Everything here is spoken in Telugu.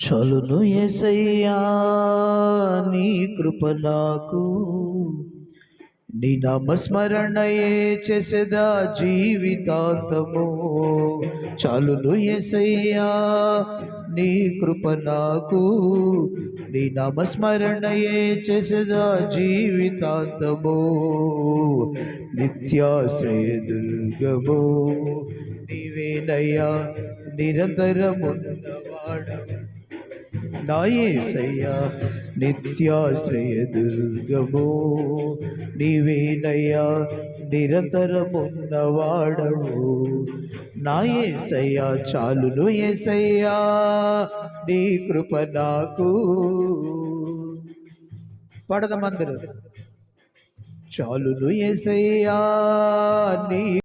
చలును యేసయ్యా నీ కృప నాకు, నీ నామస్మరణయే చేసేదా జీవితాంతము. చాలును యేసయ్యా నీ కృప నాకు, నీ నామస్మరణయే చేసేదా జీవితాంతము. నిత్యాశ్రయ దుర్గము నీవేనయ్యా, నిరంతరమున్నవాడవు నా యేసయ్యా. నిత్యాశ్రయ దుర్గము నీవేనయ్యా, నిరంతరమున్నవాడవు నా యేసయ్యా. చాలును యేసయ్యా నీ కృప నాకు. పడదమందరు. చాలును యేసయ్యా నీ